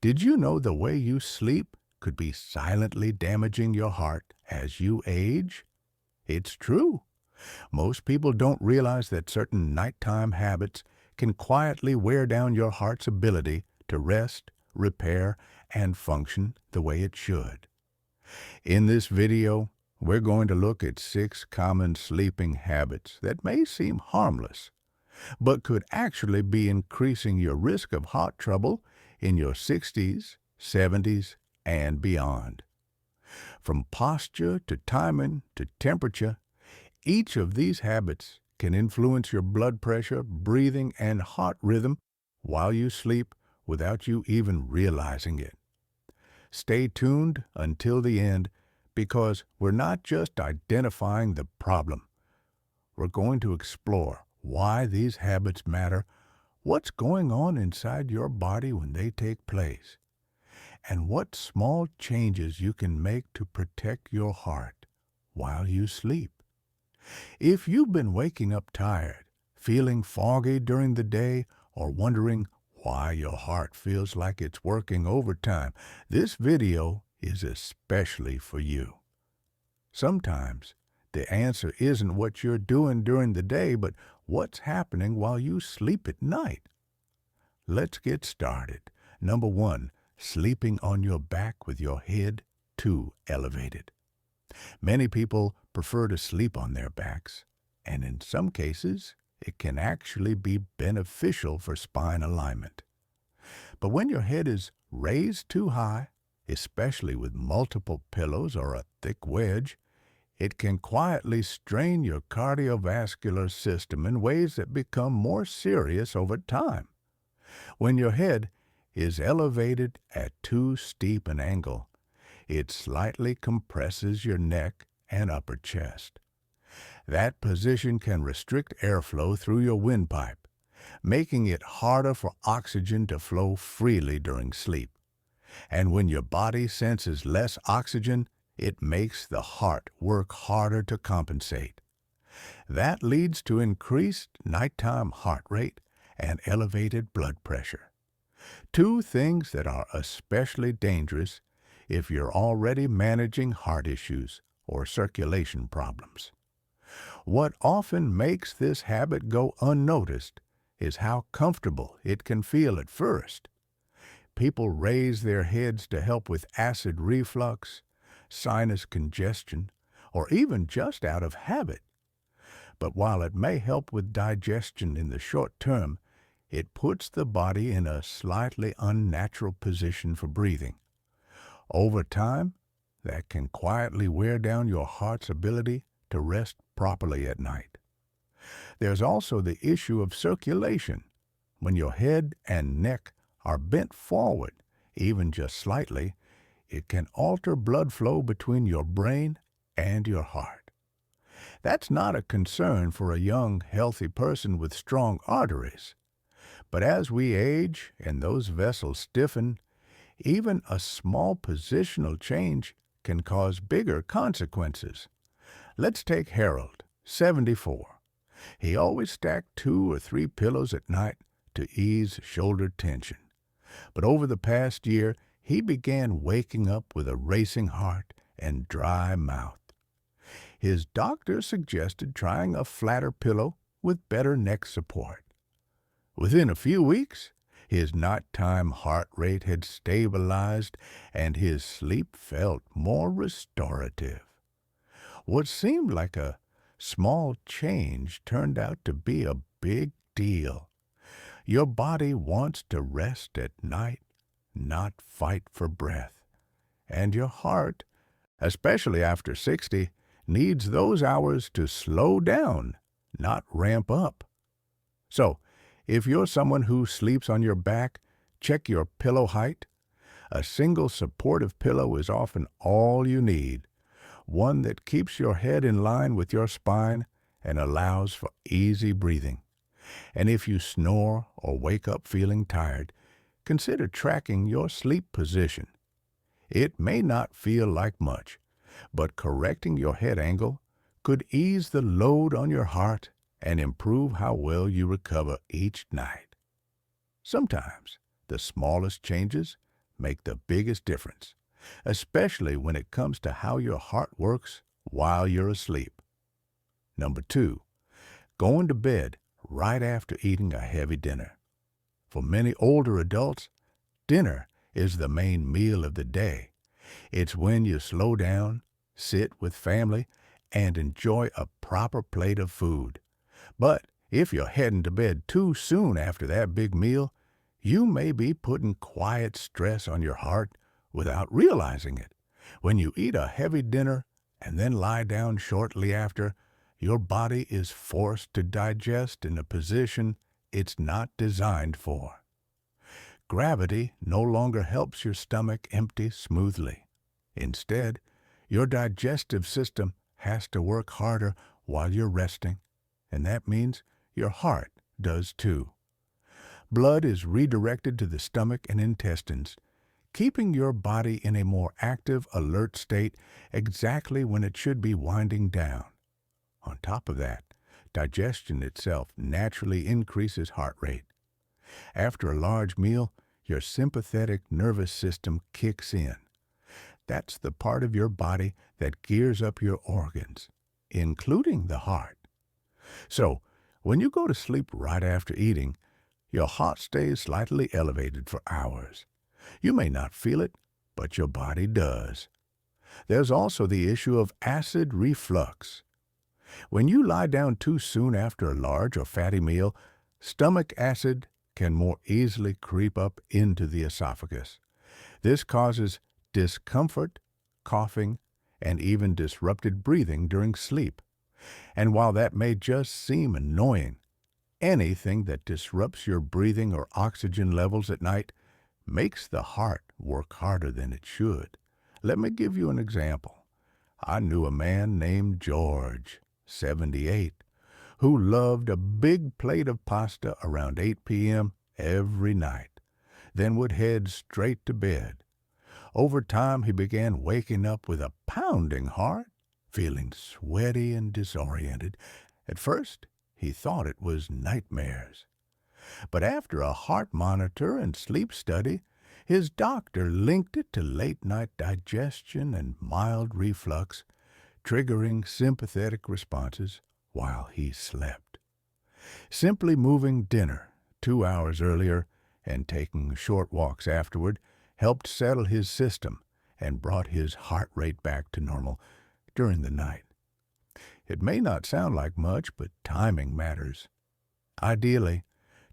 Did you know the way you sleep could be silently damaging your heart as you age? It's true. Most people don't realize that certain nighttime habits can quietly wear down your heart's ability to rest, repair, and function the way it should. In this video, we're going to look at 6 common sleeping habits that may seem harmless, but could actually be increasing your risk of heart trouble in your 60s, 70s, and beyond. From posture to timing to temperature, each of these habits can influence your blood pressure, breathing, and heart rhythm while you sleep without you even realizing it. Stay tuned until the end because we're not just identifying the problem. We're going to explore why these habits matter, what's going on inside your body when they take place, and what small changes you can make to protect your heart while you sleep. If you've been waking up tired, feeling foggy during the day, or wondering why your heart feels like it's working overtime, this video is especially for you. Sometimes the answer isn't what you're doing during the day, but what's happening while you sleep at night. Let's get started. Number 1, sleeping on your back with your head too elevated. Many people prefer to sleep on their backs, and in some cases, it can actually be beneficial for spine alignment. But when your head is raised too high, especially with multiple pillows or a thick wedge, it can quietly strain your cardiovascular system in ways that become more serious over time. When your head is elevated at too steep an angle, it slightly compresses your neck and upper chest. That position can restrict airflow through your windpipe, making it harder for oxygen to flow freely during sleep. And when your body senses less oxygen, it makes the heart work harder to compensate. That leads to increased nighttime heart rate and elevated blood pressure. 2 things that are especially dangerous if you're already managing heart issues or circulation problems. What often makes this habit go unnoticed is how comfortable it can feel at first. People raise their heads to help with acid reflux, sinus congestion, or even just out of habit. But while it may help with digestion in the short term, it puts the body in a slightly unnatural position for breathing. Over time, that can quietly wear down your heart's ability to rest properly at night. There's also the issue of circulation. When your head and neck are bent forward, even just slightly, it can alter blood flow between your brain and your heart. That's not a concern for a young, healthy person with strong arteries. But as we age and those vessels stiffen, even a small positional change can cause bigger consequences. Let's take Harold, 74. He always stacked 2 or 3 pillows at night to ease shoulder tension. But over the past year, he began waking up with a racing heart and dry mouth. His doctor suggested trying a flatter pillow with better neck support. Within a few weeks, his nighttime heart rate had stabilized and his sleep felt more restorative. What seemed like a small change turned out to be a big deal. Your body wants to rest at night, not fight for breath. And your heart, especially after 60, needs those hours to slow down, not ramp up. So, if you're someone who sleeps on your back, check your pillow height. A single supportive pillow is often all you need, one that keeps your head in line with your spine and allows for easy breathing. And if you snore or wake up feeling tired, consider tracking your sleep position. It may not feel like much, but correcting your head angle could ease the load on your heart and improve how well you recover each night. Sometimes the smallest changes make the biggest difference, especially when it comes to how your heart works while you're asleep. Number 2, going to bed right after eating a heavy dinner. For many older adults, dinner is the main meal of the day. It's when you slow down, sit with family, and enjoy a proper plate of food. But if you're heading to bed too soon after that big meal, you may be putting quiet stress on your heart without realizing it. When you eat a heavy dinner and then lie down shortly after, your body is forced to digest in a position it's not designed for. Gravity no longer helps your stomach empty smoothly. Instead, your digestive system has to work harder while you're resting, and that means your heart does too. Blood is redirected to the stomach and intestines, keeping your body in a more active, alert state exactly when it should be winding down. On top of that, digestion itself naturally increases heart rate. After a large meal, your sympathetic nervous system kicks in. That's the part of your body that gears up your organs, including the heart. So, when you go to sleep right after eating, your heart stays slightly elevated for hours. You may not feel it, but your body does. There's also the issue of acid reflux. When you lie down too soon after a large or fatty meal, stomach acid can more easily creep up into the esophagus. This causes discomfort, coughing, and even disrupted breathing during sleep. And while that may just seem annoying, anything that disrupts your breathing or oxygen levels at night makes the heart work harder than it should. Let me give you an example. I knew a man named George, 78, who loved a big plate of pasta around 8 p.m. every night, then would head straight to bed. Over time, he began waking up with a pounding heart, feeling sweaty and disoriented. At first, he thought it was nightmares. But after a heart monitor and sleep study, his doctor linked it to late-night digestion and mild reflux, triggering sympathetic responses while he slept. Simply moving dinner 2 hours earlier and taking short walks afterward helped settle his system and brought his heart rate back to normal during the night. It may not sound like much, but timing matters. Ideally,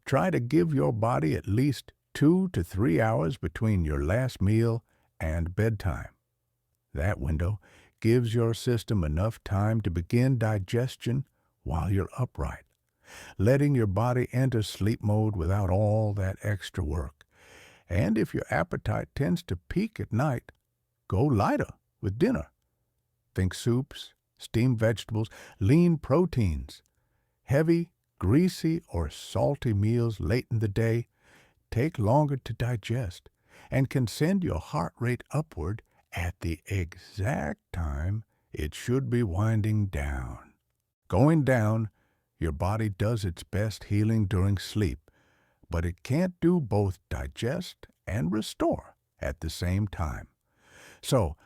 try to give your body at least 2 to 3 hours between your last meal and bedtime. That window gives your system enough time to begin digestion while you're upright, letting your body enter sleep mode without all that extra work. And if your appetite tends to peak at night, go lighter with dinner. Think soups, steamed vegetables, lean proteins. Heavy, greasy, or salty meals late in the day take longer to digest and can send your heart rate upward at the exact time it should be winding down. Going down, your body does its best healing during sleep, but it can't do both digest and restore at the same time. So,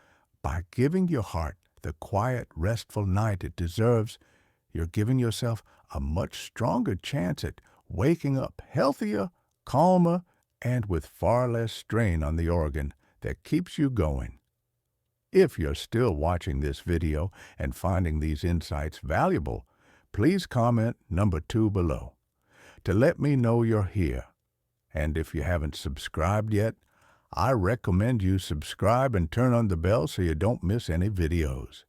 by giving your heart the quiet, restful night it deserves, you're giving yourself a much stronger chance at waking up healthier, calmer, and with far less strain on the organ that keeps you going. If you're still watching this video and finding these insights valuable, please comment number 2 below to let me know you're here. And if you haven't subscribed yet, I recommend you subscribe and turn on the bell so you don't miss any videos.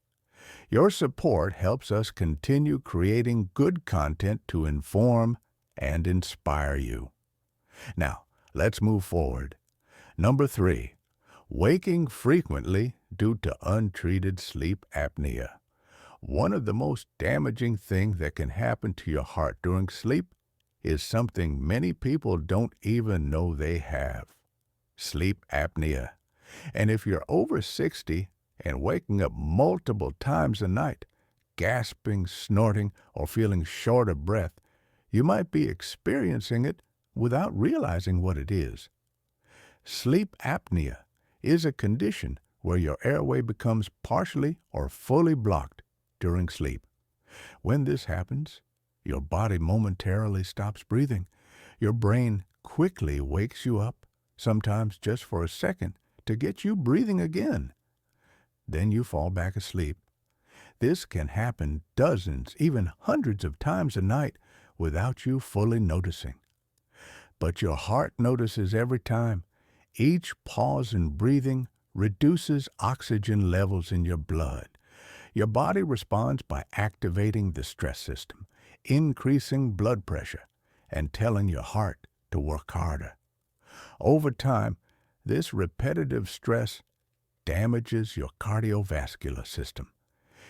Your support helps us continue creating good content to inform and inspire you. Now, let's move forward. Number 3, waking frequently due to untreated sleep apnea. One of the most damaging things that can happen to your heart during sleep is something many people don't even know they have: sleep apnea. And if you're over 60 and waking up multiple times a night, gasping, snorting, or feeling short of breath, you might be experiencing it without realizing what it is. Sleep apnea is a condition where your airway becomes partially or fully blocked during sleep. When this happens, your body momentarily stops breathing. Your brain quickly wakes you up, sometimes just for a second, to get you breathing again. Then you fall back asleep. This can happen dozens, even hundreds of times a night without you fully noticing. But your heart notices every time. Each pause in breathing reduces oxygen levels in your blood. Your body responds by activating the stress system, increasing blood pressure, and telling your heart to work harder. Over time, this repetitive stress damages your cardiovascular system.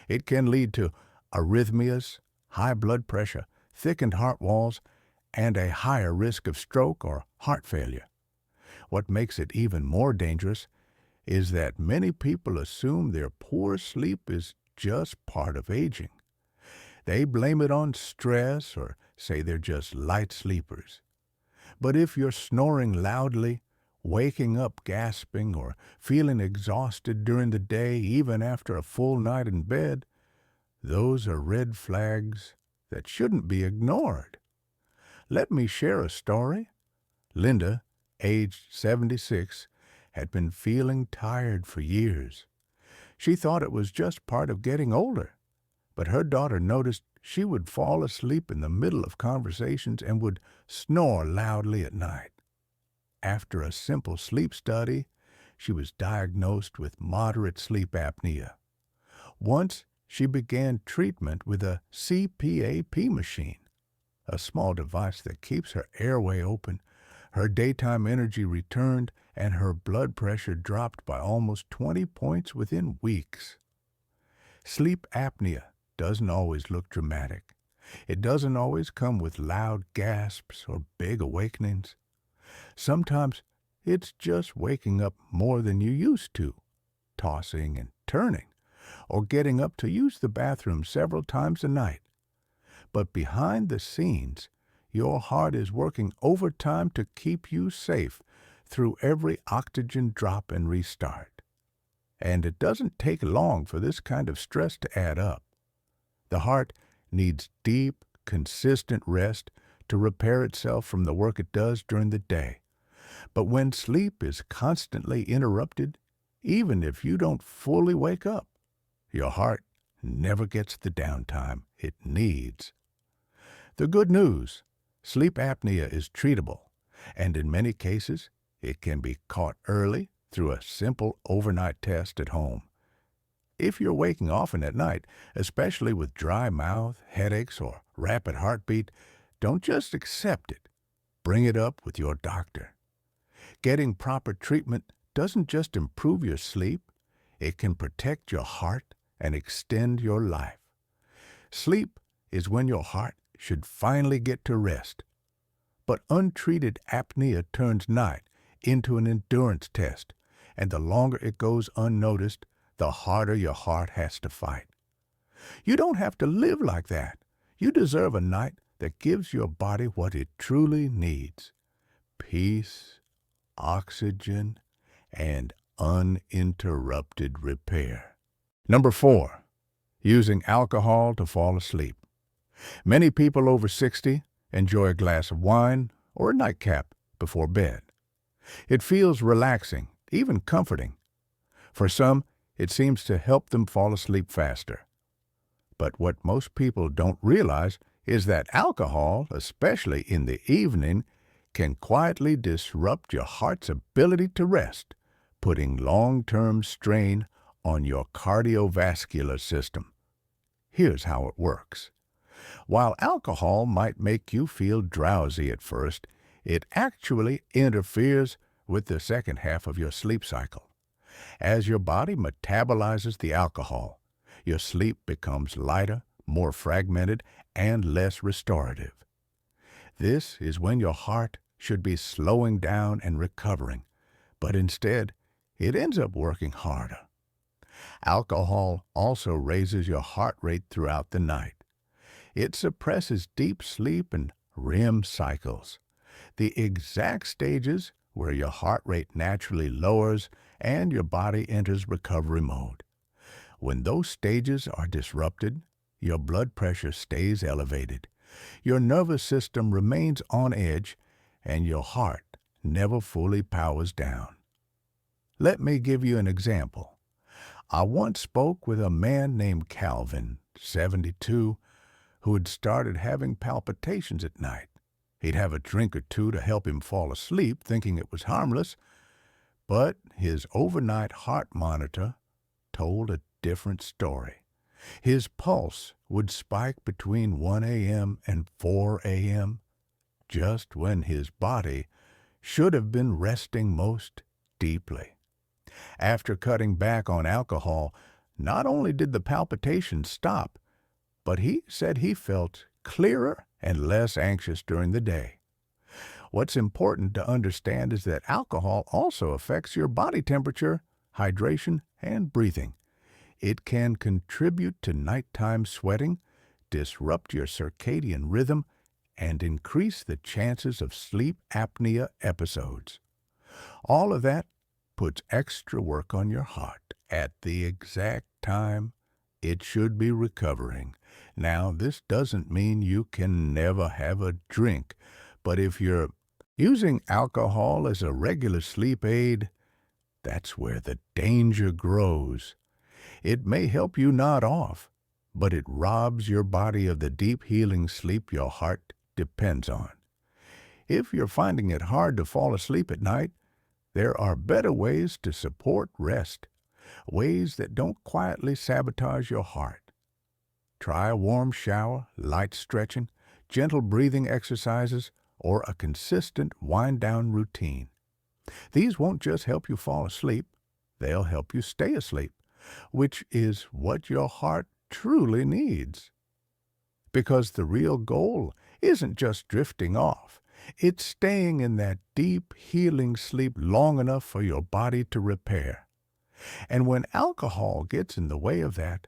It can lead to arrhythmias, high blood pressure, thickened heart walls, and a higher risk of stroke or heart failure. What makes it even more dangerous is that many people assume their poor sleep is just part of aging. They blame it on stress or say they're just light sleepers. But if you're snoring loudly, waking up gasping, or feeling exhausted during the day even after a full night in bed, those are red flags that shouldn't be ignored. Let me share a story. Linda, aged 76, had been feeling tired for years. She thought it was just part of getting older, but her daughter noticed she would fall asleep in the middle of conversations and would snore loudly at night. After a simple sleep study, she was diagnosed with moderate sleep apnea. Once she began treatment with a CPAP machine, a small device that keeps her airway open. Her daytime energy returned, and her blood pressure dropped by almost 20 points within weeks. Sleep apnea doesn't always look dramatic. It doesn't always come with loud gasps or big awakenings. Sometimes it's just waking up more than you used to, tossing and turning, or getting up to use the bathroom several times a night. But behind the scenes, your heart is working overtime to keep you safe through every oxygen drop and restart. And it doesn't take long for this kind of stress to add up. The heart needs deep, consistent rest to repair itself from the work it does during the day. But when sleep is constantly interrupted, even if you don't fully wake up, your heart never gets the downtime it needs. The good news, sleep apnea is treatable, and in many cases, it can be caught early through a simple overnight test at home. If you're waking often at night, especially with dry mouth, headaches, or rapid heartbeat, don't just accept it. Bring it up with your doctor. Getting proper treatment doesn't just improve your sleep, it can protect your heart and extend your life. Sleep is when your heart should finally get to rest. But untreated apnea turns night into an endurance test, and the longer it goes unnoticed, the harder your heart has to fight. You don't have to live like that. You deserve a night that gives your body what it truly needs: peace, oxygen, and uninterrupted repair. Number 4, using alcohol to fall asleep. Many people over 60 enjoy a glass of wine or a nightcap before bed. It feels relaxing, even comforting. For some, it seems to help them fall asleep faster. But what most people don't realize is that alcohol, especially in the evening, can quietly disrupt your heart's ability to rest, putting long-term strain on your cardiovascular system. Here's how it works. While alcohol might make you feel drowsy at first, it actually interferes with the second half of your sleep cycle. As your body metabolizes the alcohol, your sleep becomes lighter, more fragmented, and less restorative. This is when your heart should be slowing down and recovering, but instead, it ends up working harder. Alcohol also raises your heart rate throughout the night. It suppresses deep sleep and REM cycles, the exact stages where your heart rate naturally lowers and your body enters recovery mode. When those stages are disrupted, your blood pressure stays elevated, your nervous system remains on edge, and your heart never fully powers down. Let me give you an example. I once spoke with a man named Calvin, 72, who had started having palpitations at night. He'd have a drink or two to help him fall asleep, thinking it was harmless, but his overnight heart monitor told a different story. His pulse would spike between 1 a.m. and 4 a.m., just when his body should have been resting most deeply. After cutting back on alcohol, not only did the palpitations stop, but he said he felt clearer and less anxious during the day. What's important to understand is that alcohol also affects your body temperature, hydration, and breathing. It can contribute to nighttime sweating, disrupt your circadian rhythm, and increase the chances of sleep apnea episodes. All of that puts extra work on your heart at the exact time it should be recovering. Now, this doesn't mean you can never have a drink, but if you're using alcohol as a regular sleep aid, that's where the danger grows. It may help you nod off, but it robs your body of the deep healing sleep your heart depends on. If you're finding it hard to fall asleep at night, there are better ways to support rest, ways that don't quietly sabotage your heart. Try a warm shower, light stretching, gentle breathing exercises, or a consistent wind-down routine. These won't just help you fall asleep, they'll help you stay asleep, which is what your heart truly needs. Because the real goal isn't just drifting off, it's staying in that deep, healing sleep long enough for your body to repair. And when alcohol gets in the way of that,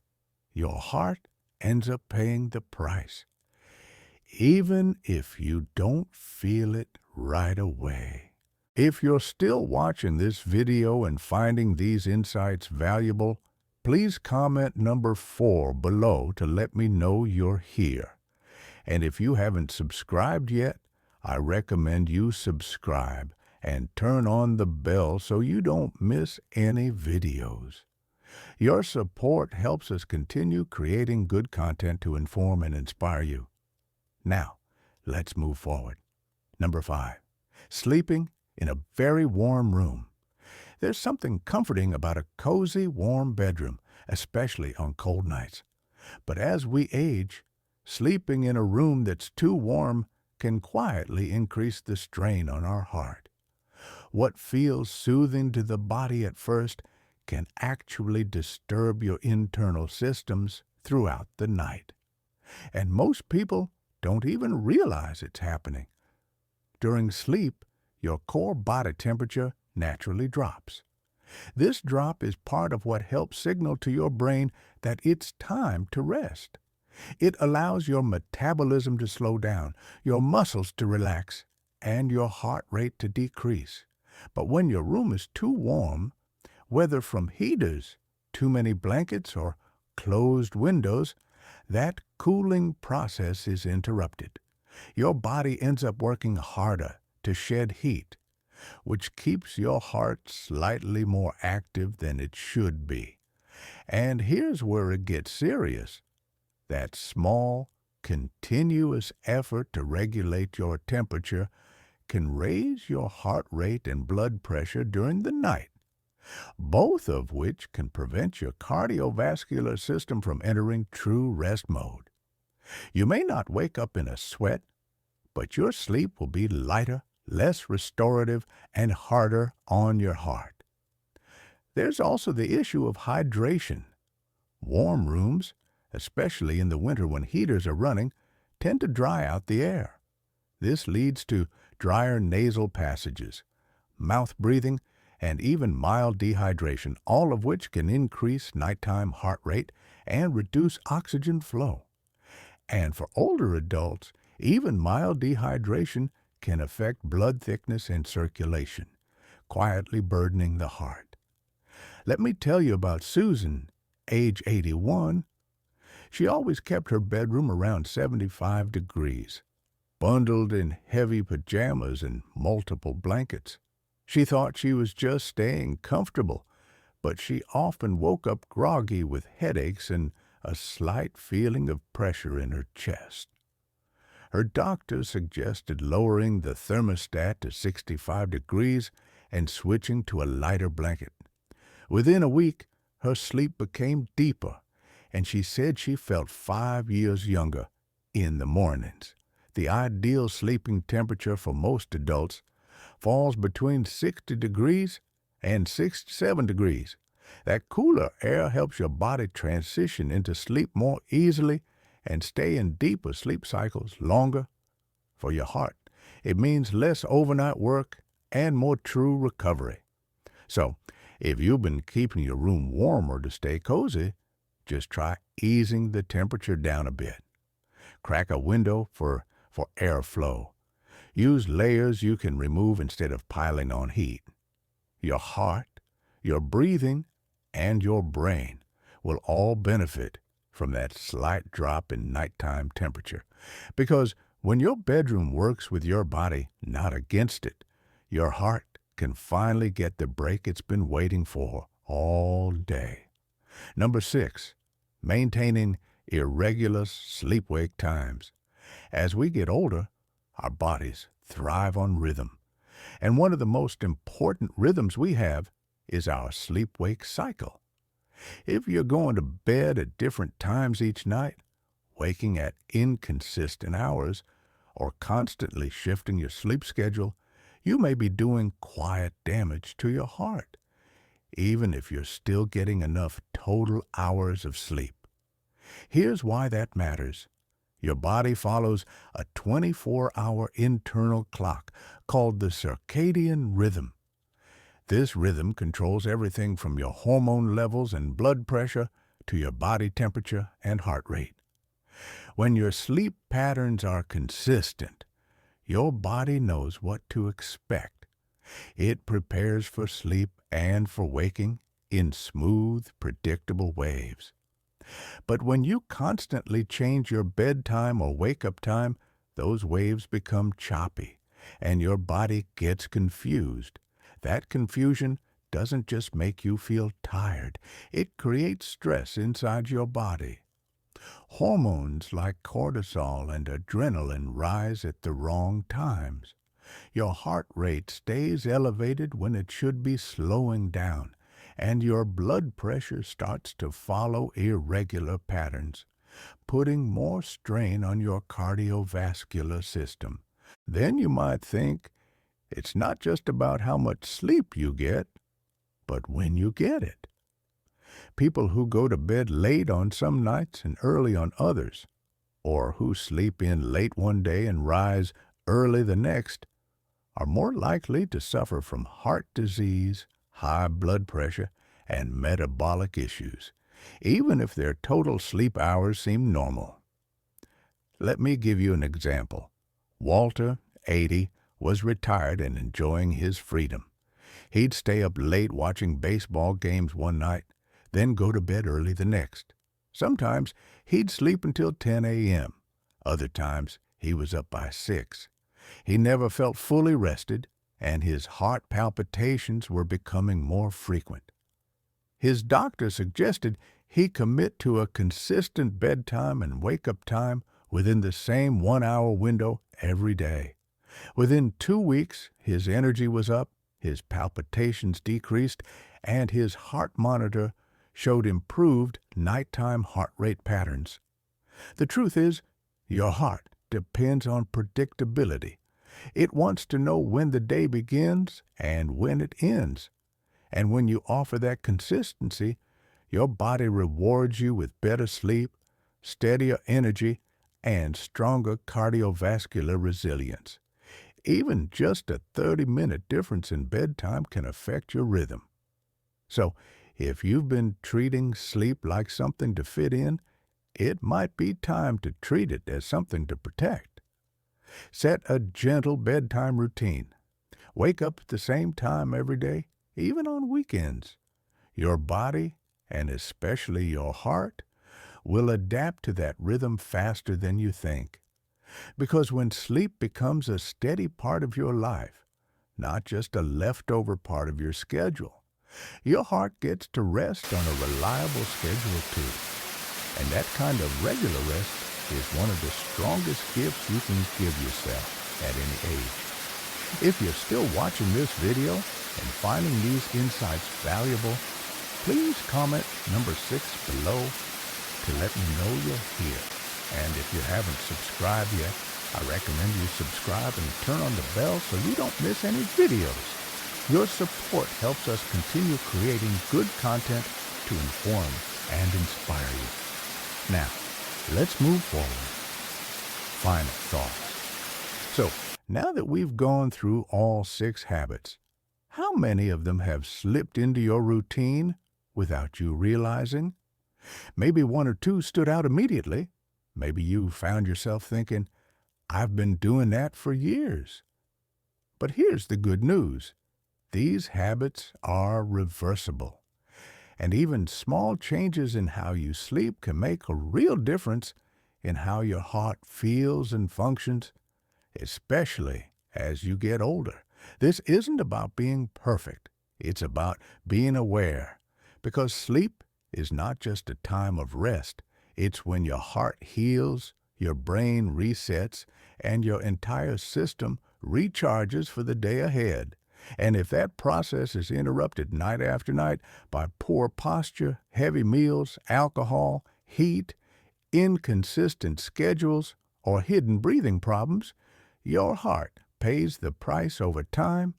your heart ends up paying the price, even if you don't feel it right away. If you're still watching this video and finding these insights valuable, please comment number 4 below to let me know you're here. And if you haven't subscribed yet, I recommend you subscribe and turn on the bell so you don't miss any videos. Your support helps us continue creating good content to inform and inspire you. Now, let's move forward. Number 5, sleeping in a very warm room. There's something comforting about a cozy, warm bedroom, especially on cold nights. But as we age, sleeping in a room that's too warm can quietly increase the strain on our heart. What feels soothing to the body at first can actually disturb your internal systems throughout the night. And most people don't even realize it's happening. During sleep, your core body temperature naturally drops. This drop is part of what helps signal to your brain that it's time to rest. It allows your metabolism to slow down, your muscles to relax, and your heart rate to decrease. But when your room is too warm, whether from heaters, too many blankets, or closed windows, that cooling process is interrupted. Your body ends up working harder to shed heat, which keeps your heart slightly more active than it should be. And here's where it gets serious. That small, continuous effort to regulate your temperature can raise your heart rate and blood pressure during the night, both of which can prevent your cardiovascular system from entering true rest mode. You may not wake up in a sweat, but your sleep will be lighter, less restorative, and harder on your heart. There's also the issue of hydration. Warm rooms, especially in the winter when heaters are running, tend to dry out the air. This leads to drier nasal passages, mouth breathing, and even mild dehydration, all of which can increase nighttime heart rate and reduce oxygen flow. And for older adults, even mild dehydration can affect blood thickness and circulation, quietly burdening the heart. Let me tell you about Susan, age 81. She always kept her bedroom around 75 degrees, bundled in heavy pajamas and multiple blankets. She thought she was just staying comfortable, but she often woke up groggy with headaches and a slight feeling of pressure in her chest. Her doctor suggested lowering the thermostat to 65 degrees and switching to a lighter blanket. Within a week, her sleep became deeper, and she said she felt 5 years younger in the mornings. The ideal sleeping temperature for most adults falls between 60 degrees and 67 degrees. That cooler air helps your body transition into sleep more easily and stay in deeper sleep cycles longer. For your heart, it means less overnight work and more true recovery. So, if you've been keeping your room warmer to stay cozy, just try easing the temperature down a bit. Crack a window for airflow. Use layers you can remove instead of piling on heat. Your heart, your breathing, and your brain will all benefit from that slight drop in nighttime temperature. Because when your bedroom works with your body, not against it, your heart can finally get the break it's been waiting for all day. Number 6, maintaining irregular sleep-wake times. As we get older, our bodies thrive on rhythm. And one of the most important rhythms we have is our sleep-wake cycle. If you're going to bed at different times each night, waking at inconsistent hours, or constantly shifting your sleep schedule, you may be doing quiet damage to your heart, even if you're still getting enough total hours of sleep. Here's why that matters. Your body follows a 24-hour internal clock called the circadian rhythm. This rhythm controls everything from your hormone levels and blood pressure to your body temperature and heart rate. When your sleep patterns are consistent, your body knows what to expect. It prepares for sleep and for waking in smooth, predictable waves. But when you constantly change your bedtime or wake-up time, those waves become choppy, and your body gets confused. That confusion doesn't just make you feel tired. It creates stress inside your body. Hormones like cortisol and adrenaline rise at the wrong times. Your heart rate stays elevated when it should be slowing down, and your blood pressure starts to follow irregular patterns, putting more strain on your cardiovascular system. Then you might think it's not just about how much sleep you get, but when you get it. People who go to bed late on some nights and early on others, or who sleep in late one day and rise early the next, are more likely to suffer from heart disease, high blood pressure, and metabolic issues, even if their total sleep hours seem normal. Let me give you an example. Walter, 80, was retired and enjoying his freedom. He'd stay up late watching baseball games one night, then go to bed early the next. Sometimes he'd sleep until 10 a.m. Other times he was up by 6. He never felt fully rested, and his heart palpitations were becoming more frequent. His doctor suggested he commit to a consistent bedtime and wake-up time within the same 1-hour window every day. Within 2 weeks, his energy was up, his palpitations decreased, and his heart monitor showed improved nighttime heart rate patterns. The truth is, your heart depends on predictability. It wants to know when the day begins and when it ends. And when you offer that consistency, your body rewards you with better sleep, steadier energy, and stronger cardiovascular resilience. Even just a 30-minute difference in bedtime can affect your rhythm. So, if you've been treating sleep like something to fit in, it might be time to treat it as something to protect. Set a gentle bedtime routine. Wake up at the same time every day, even on weekends. Your body, and especially your heart, will adapt to that rhythm faster than you think. Because when sleep becomes a steady part of your life, not just a leftover part of your schedule, your heart gets to rest on a reliable schedule too. And that kind of regular rest is one of the strongest gifts you can give yourself at any age. If you're still watching this video and finding these insights valuable, please comment number 6 below to let me know you're here. And if you haven't subscribed yet, I recommend you subscribe and turn on the bell so you don't miss any videos. Your support helps us continue creating good content to inform and inspire you. Now, let's move forward. Final thoughts. So, now that we've gone through all 6 habits, how many of them have slipped into your routine without you realizing? Maybe 1 or 2 stood out immediately. Maybe you found yourself thinking, I've been doing that for years. But here's the good news. These habits are reversible. And even small changes in how you sleep can make a real difference in how your heart feels and functions, especially as you get older. This isn't about being perfect. It's about being aware. Because sleep is not just a time of rest. It's when your heart heals, your brain resets, and your entire system recharges for the day ahead. And if that process is interrupted night after night by poor posture, heavy meals, alcohol, heat, inconsistent schedules, or hidden breathing problems, your heart pays the price over time.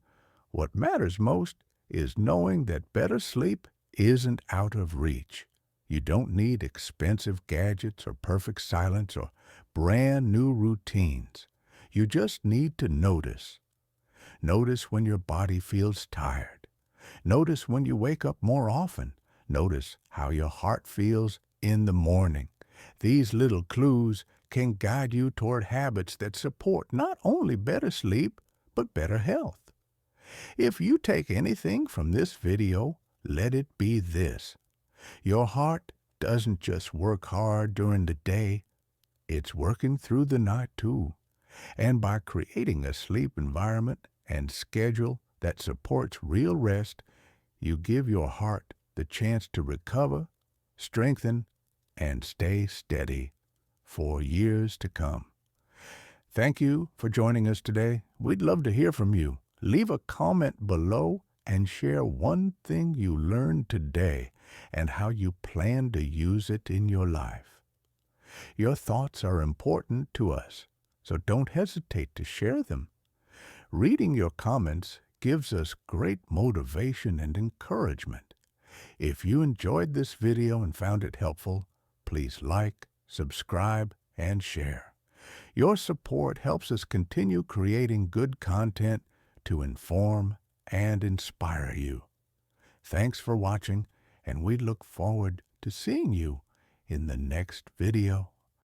What matters most is knowing that better sleep isn't out of reach. You don't need expensive gadgets or perfect silence or brand new routines. You just need to notice. Notice when your body feels tired. Notice when you wake up more often. Notice how your heart feels in the morning. These little clues can guide you toward habits that support not only better sleep, but better health. If you take anything from this video, let it be this. Your heart doesn't just work hard during the day, it's working through the night too. And by creating a sleep environment and schedule that supports real rest, you give your heart the chance to recover, strengthen, and stay steady for years to come. Thank you for joining us today. We'd love to hear from you. Leave a comment below and share one thing you learned today and how you plan to use it in your life. Your thoughts are important to us, so don't hesitate to share them. Reading your comments gives us great motivation and encouragement. If you enjoyed this video and found it helpful, please like, subscribe, and share. Your support helps us continue creating good content to inform and inspire you. Thanks for watching, and we look forward to seeing you in the next video.